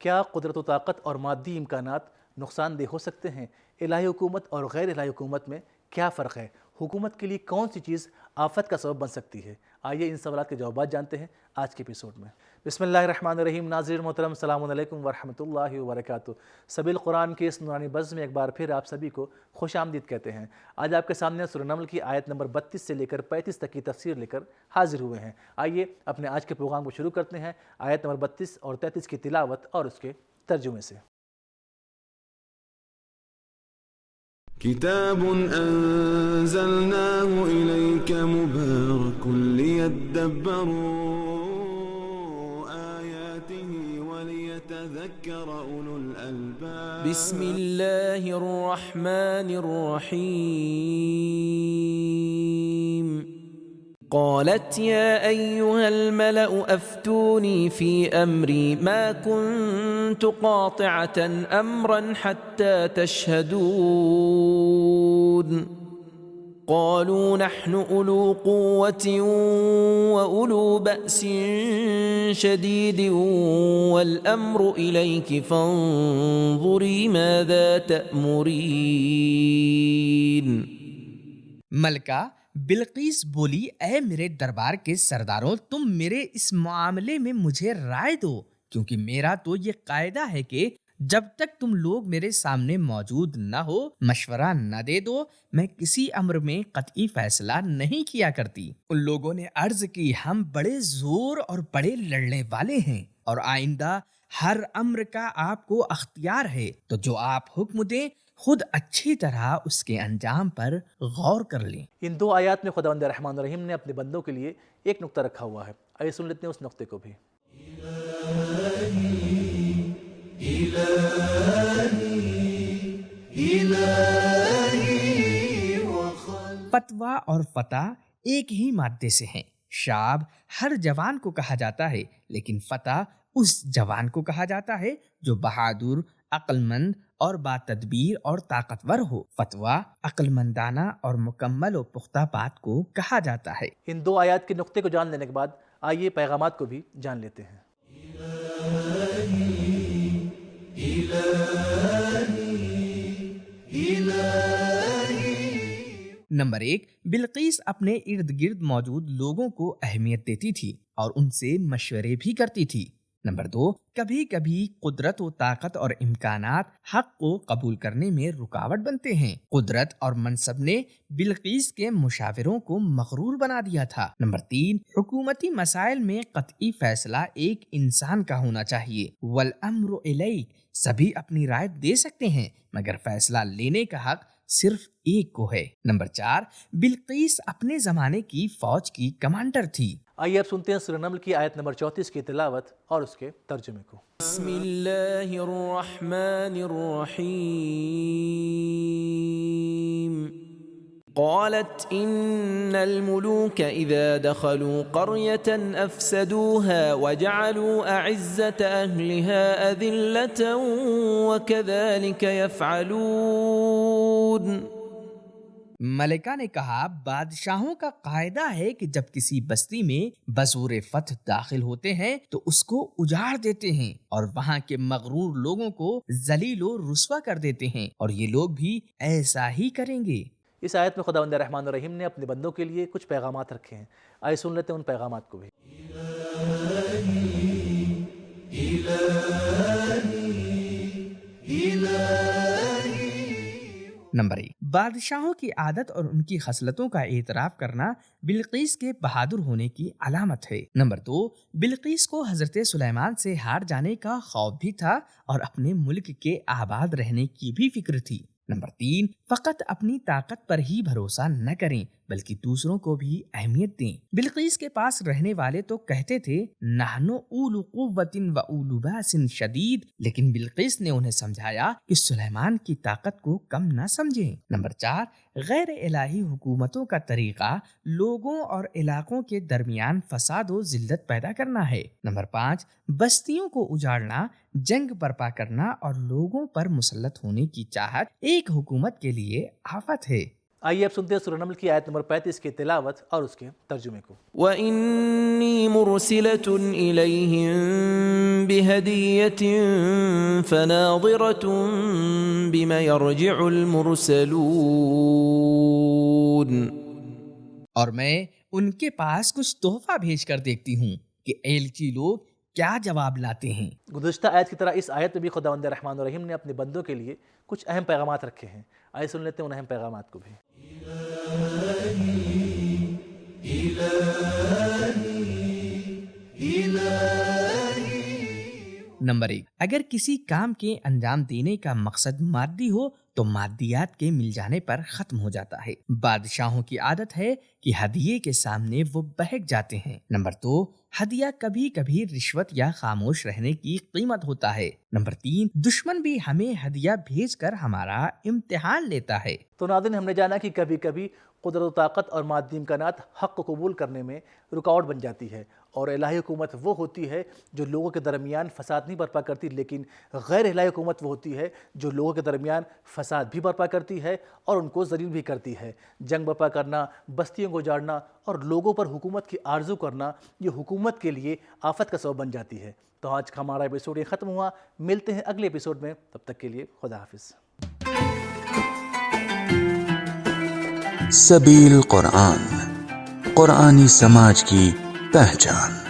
کیا قدرت و طاقت اور مادی امکانات نقصان دہ ہو سکتے ہیں؟ الہی حکومت اور غیر الہی حکومت میں کیا فرق ہے؟ حکومت کے لیے کون سی چیز آفت کا سبب بن سکتی ہے؟ آئیے ان سوالات کے جوابات جانتے ہیں آج کے ایپیسوڈ میں۔ بسم اللہ الرحمن الرحیم۔ ناظرین محترم، السلام علیکم ورحمۃ اللہ وبرکاتہ۔ سبیل قرآن کے اس نورانی بز میں ایک بار پھر آپ سبھی کو خوش آمدید کہتے ہیں۔ آج آپ کے سامنے سورہ نمل کی آیت نمبر 32 سے لے کر 35 تک کی تفسیر لے کر حاضر ہوئے ہیں۔ آئیے اپنے آج کے پروگرام کو شروع کرتے ہیں آیت نمبر 32 اور 33 کی تلاوت اور اس کے ترجمے سے۔ كتاب أنزلناه إليك مبارك ليدبروا آياته وليتذكر أولو الألباب بسم الله الرحمن الرحيم قالت يا أيها الملأ أفتوني في أمري ما كنت قاطعة أمرا حتى تشهدون قالوا نحن أولو قوة وأولو بأس شديد والأمر إليك فانظري ماذا تأمرين۔ ملکہ بلقیس بولی، اے میرے دربار کے سرداروں، تم میرے اس معاملے میں مجھے رائے دو، کیونکہ میرا تو یہ قاعدہ ہے کہ جب تک تم لوگ میرے سامنے موجود نہ ہو، مشورہ نہ دے دو، میں کسی امر میں قطعی فیصلہ نہیں کیا کرتی۔ ان لوگوں نے عرض کی، ہم بڑے زور اور بڑے لڑنے والے ہیں، اور آئندہ ہر امر کا آپ کو اختیار ہے، تو جو آپ حکم دیں خود اچھی طرح اس کے انجام پر غور کر لیں۔ ان دو آیات میں خداوند رحمان الرحیم نے اپنے بندوں کے لیے ایک نقطہ رکھا ہوا ہے۔ آئیے سن لیتے ہیں اس نقطے کو بھی۔ فتویٰ اور فتح ایک ہی مادے سے ہیں۔ شاب ہر جوان کو کہا جاتا ہے، لیکن فتح اس جوان کو کہا جاتا ہے جو بہادر، عقل مند اور با تدبیر اور طاقتور ہو۔ فتویٰ عقل مندانہ اور مکمل و پختہ بات کو کہا جاتا ہے۔ ان دو آیات کے نقطے کو جان لینے کے بعد آئیے پیغامات کو بھی جان لیتے ہیں۔ نمبر 1، بلقیس اپنے ارد گرد موجود لوگوں کو اہمیت دیتی تھی اور ان سے مشورے بھی کرتی تھی۔ نمبر 2، کبھی کبھی قدرت و طاقت اور امکانات حق کو قبول کرنے میں رکاوٹ بنتے ہیں۔ قدرت اور منصب نے بلقیس کے مشاوروں کو مغرور بنا دیا تھا۔ نمبر 3، حکومتی مسائل میں قطعی فیصلہ ایک انسان کا ہونا چاہیے۔ والامر الیک، سبھی اپنی رائے دے سکتے ہیں مگر فیصلہ لینے کا حق صرف ایک کو ہے۔ نمبر 4، بلقیس اپنے زمانے کی فوج کی کمانڈر تھی۔ آئیے اب سنتے ہیں سورہ نمل کی آیت نمبر 34 کی تلاوت اور اس کے ترجمے کو۔ بسم اللہ الرحمن الرحیم قالت ان الملوك اذا دخلوا قرية افسدوها وجعلوا اعزة اهلها اذلة وكذلك يفعلون۔ ملکہ نے کہا، بادشاہوں کا قاعدہ ہے کہ جب کسی بستی میں بزور فتح داخل ہوتے ہیں تو اس کو اجاڑ دیتے ہیں اور وہاں کے مغرور لوگوں کو ذلیل و رسوا کر دیتے ہیں، اور یہ لوگ بھی ایسا ہی کریں گے۔ اس آیت میں خداوند رحمان الرحیم نے اپنے بندوں کے لیے کچھ پیغامات رکھے ہیں۔ آئیے سن لیتے ہیں ان پیغامات کو بھی۔ نمبر 1، بادشاہوں کی عادت اور ان کی خصلتوں کا اعتراف کرنا بلقیس کے بہادر ہونے کی علامت ہے۔ نمبر 2، بلقیس کو حضرت سلیمان سے ہار جانے کا خوف بھی تھا اور اپنے ملک کے آباد رہنے کی بھی فکر تھی۔ نمبر 3، فقط اپنی طاقت پر ہی بھروسہ نہ کریں بلکہ دوسروں کو بھی اہمیت دیں۔ بلقیس کے پاس رہنے والے تو کہتے تھے نحن اولو قوت و اولو باس شدید، لیکن بلقیس نے انہیں سمجھایا کہ سلیمان کی طاقت کو کم نہ سمجھیں۔ نمبر 4، غیر الہی حکومتوں کا طریقہ لوگوں اور علاقوں کے درمیان فساد و ذلت پیدا کرنا ہے۔ نمبر 5، بستیوں کو اجاڑنا، جنگ برپا کرنا اور لوگوں پر مسلط ہونے کی چاہت ایک حکومت کے لیے آفت ہے۔ آئیے اب سنتے ہیں سورہ نمل کی آیت نمبر 35 کی تلاوت اور اس کے ترجمے کو۔ وَإِنِّي مُرْسِلَةٌ إِلَيْهِمْ بِهَدِيَّةٍ فَنَاظِرَةٌ بِمَ يَرْجِعُ الْمُرْسَلُونَ، اور میں ان کے پاس کچھ تحفہ بھیج کر دیکھتی ہوں کہ ایلچی لوگ کیا جواب لاتے ہیں۔ گزشتہ آیت کی طرح اس آیت میں بھی خداوند رحمان الرحیم نے اپنے بندوں کے لیے کچھ اہم پیغامات رکھے ہیں۔ آئیے سن لیتے ہیں ان اہم پیغامات کو بھی۔ نمبر 1، اگر کسی کام کے انجام دینے کا مقصد مادی ہو تو مادیات کے مل جانے پر ختم ہو جاتا ہے۔ بادشاہوں کی عادت ہے کہ ہدیے کے سامنے وہ بہک جاتے ہیں۔ نمبر 2، ہدیہ کبھی کبھی رشوت یا خاموش رہنے کی قیمت ہوتا ہے۔ نمبر 3، دشمن بھی ہمیں ہدیہ بھیج کر ہمارا امتحان لیتا ہے۔ تو ناظرین، ہم نے جانا کہ کبھی کبھی قدرت و طاقت اور مادی امکانات حق کو قبول کرنے میں رکاوٹ بن جاتی ہے، اور الہی حکومت وہ ہوتی ہے جو لوگوں کے درمیان فساد نہیں برپا کرتی، لیکن غیر الہی حکومت وہ ہوتی ہے جو لوگوں کے درمیان فساد بھی برپا کرتی ہے اور ان کو ذلیل بھی کرتی ہے۔ جنگ برپا کرنا، بستیوں کو اجاڑنا اور لوگوں پر حکومت کی آرزو کرنا، یہ حکومت کے لیے آفت کا سبب بن جاتی ہے۔ تو آج کا ہمارا ایپیسوڈ یہ ختم ہوا، ملتے ہیں اگلے ایپیسوڈ میں، تب تک کے لیے خدا حافظ۔ سبیل قرآن، قرآنی سماج کی پہچان۔